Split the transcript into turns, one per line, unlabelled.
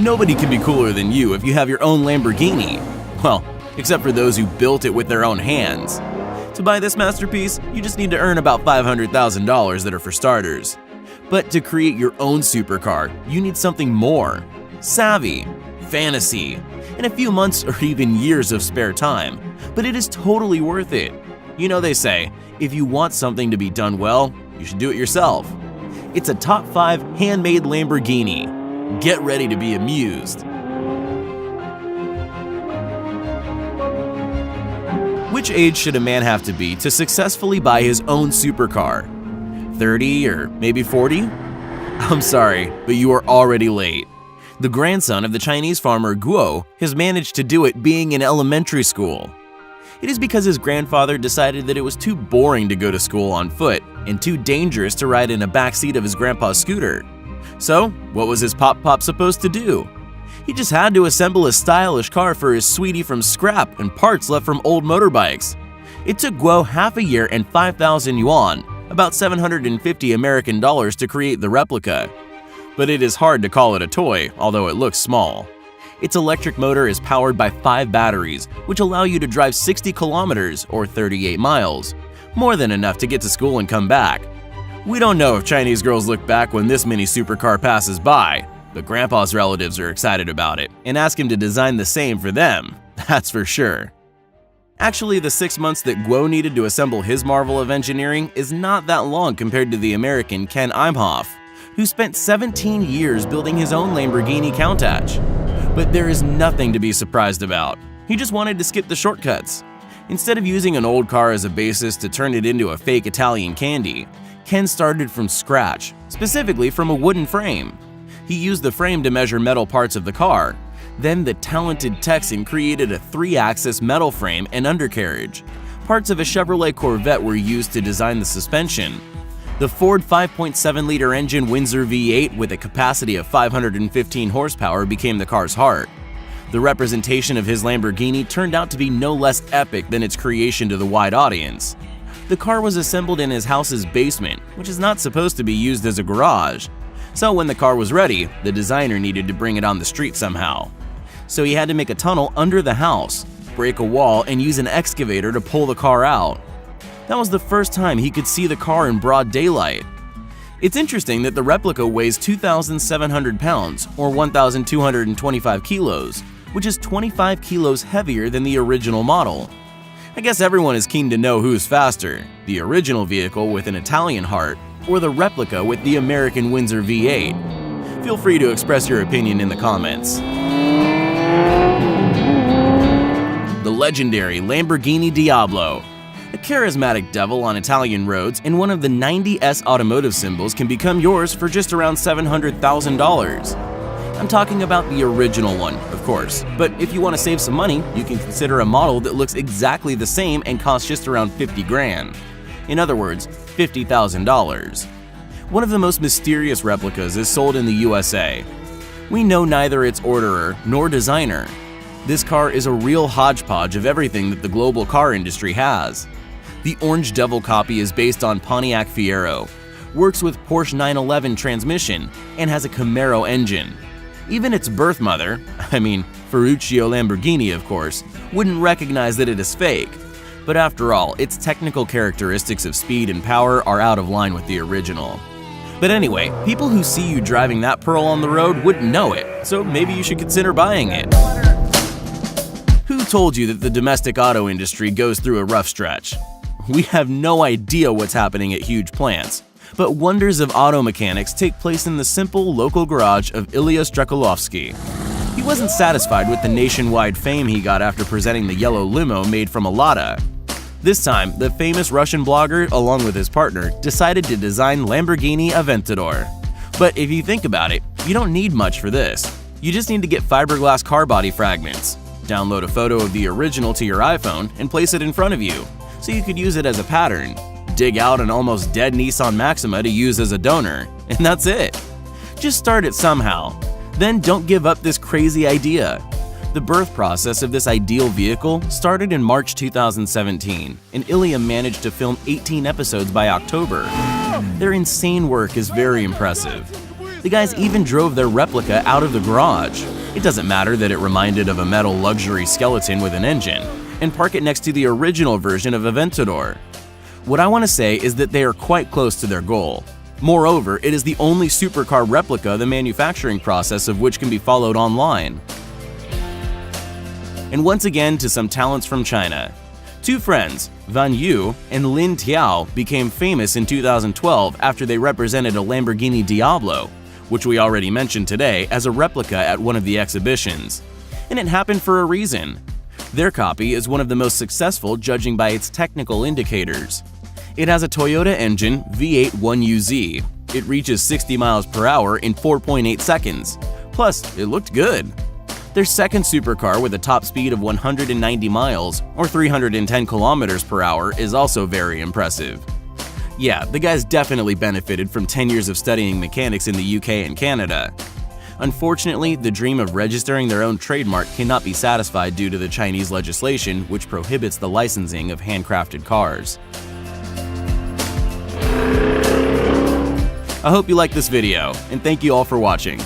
Nobody can be cooler than you if you have your own Lamborghini. Well, except for those who built it with their own hands. To buy this masterpiece, you just need to earn about $500,000 that are for starters. But to create your own supercar, you need something more. Savvy, fantasy, and a few months or even years of spare time. But it is totally worth it. You know they say, if you want something to be done well, you should do it yourself. It's a top 5 handmade Lamborghini. Get ready to be amused. Which age should a man have to be to successfully buy his own supercar? 30 or maybe 40? I'm sorry, but you are already late. The grandson of the Chinese farmer Guo has managed to do it being in elementary school. It is because his grandfather decided that it was too boring to go to school on foot and too dangerous to ride in a backseat of his grandpa's scooter. So, what was his pop supposed to do? He just had to assemble a stylish car for his sweetie from scrap and parts left from old motorbikes. It took Guo half a year and 5,000 yuan, about $750 American dollars, to create the replica. But it is hard to call it a toy, although it looks small. Its electric motor is powered by 5 batteries, which allow you to drive 60 kilometers or 38 miles, more than enough to get to school and come back. We don't know if Chinese girls look back when this mini supercar passes by, but Grandpa's relatives are excited about it and ask him to design the same for them, that's for sure. Actually, the 6 months that Guo needed to assemble his marvel of engineering is not that long compared to the American Ken Imhoff, who spent 17 years building his own Lamborghini Countach. But there is nothing to be surprised about. He just wanted to skip the shortcuts. Instead of using an old car as a basis to turn it into a fake Italian candy, Ken started from scratch, specifically from a wooden frame. He used the frame to measure metal parts of the car. Then the talented Texan created a 3-axis metal frame and undercarriage. Parts of a Chevrolet Corvette were used to design the suspension. The Ford 5.7-liter engine Windsor V8 with a capacity of 515 horsepower became the car's heart. The representation of his Lamborghini turned out to be no less epic than its creation to the wide audience. The car was assembled in his house's basement, which is not supposed to be used as a garage. So when the car was ready, the designer needed to bring it on the street somehow. So he had to make a tunnel under the house, break a wall, and use an excavator to pull the car out. That was the first time he could see the car in broad daylight. It's interesting that the replica weighs 2,700 pounds or 1,225 kilos, which is 25 kilos heavier than the original model. I guess everyone is keen to know who's faster, the original vehicle with an Italian heart or the replica with the American Windsor V8. Feel free to express your opinion in the comments. The legendary Lamborghini Diablo. A charismatic devil on Italian roads and one of the 90S automotive symbols can become yours for just around $700,000. I'm talking about the original one, of course, but if you want to save some money, you can consider a model that looks exactly the same and costs just around 50 grand. In other words, $50,000. One of the most mysterious replicas is sold in the USA. We know neither its orderer nor designer. This car is a real hodgepodge of everything that the global car industry has. The Orange Devil copy is based on Pontiac Fiero, works with Porsche 911 transmission, and has a Camaro engine. Even its birth mother, Ferruccio Lamborghini of course, wouldn't recognize that it is fake. But after all, its technical characteristics of speed and power are out of line with the original. But anyway, people who see you driving that pearl on the road wouldn't know it, so maybe you should consider buying it. Who told you that the domestic auto industry goes through a rough stretch? We have no idea what's happening at huge plants, but wonders of auto mechanics take place in the simple local garage of Ilya Strzekalowski. He wasn't satisfied with the nationwide fame he got after presenting the yellow limo made from a Lada. This time, the famous Russian blogger, along with his partner, decided to design Lamborghini Aventador. But if you think about it, you don't need much for this. You just need to get fiberglass car body fragments, download a photo of the original to your iPhone, and place it in front of you, so you could use it as a pattern. Dig out an almost dead Nissan Maxima to use as a donor, and that's it. Just start it somehow. Then don't give up this crazy idea. The birth process of this ideal vehicle started in March 2017, and Ilya managed to film 18 episodes by October. Their insane work is very impressive. The guys even drove their replica out of the garage. It doesn't matter that it reminded of a metal luxury skeleton with an engine, and park it next to the original version of Aventador. What I want to say is that they are quite close to their goal. Moreover, it is the only supercar replica the manufacturing process of which can be followed online. And once again to some talents from China. Two friends, Van Yu and Lin Tiao, became famous in 2012 after they represented a Lamborghini Diablo, which we already mentioned today, as a replica at one of the exhibitions. And it happened for a reason. Their copy is one of the most successful judging by its technical indicators. It has a Toyota engine V8 1UZ. It reaches 60 miles per hour in 4.8 seconds. Plus, it looked good. Their second supercar with a top speed of 190 miles or 310 kilometers per hour is also very impressive. Yeah, the guys definitely benefited from 10 years of studying mechanics in the UK and Canada. Unfortunately, the dream of registering their own trademark cannot be satisfied due to the Chinese legislation which prohibits the licensing of handcrafted cars. I hope you liked this video, and thank you all for watching.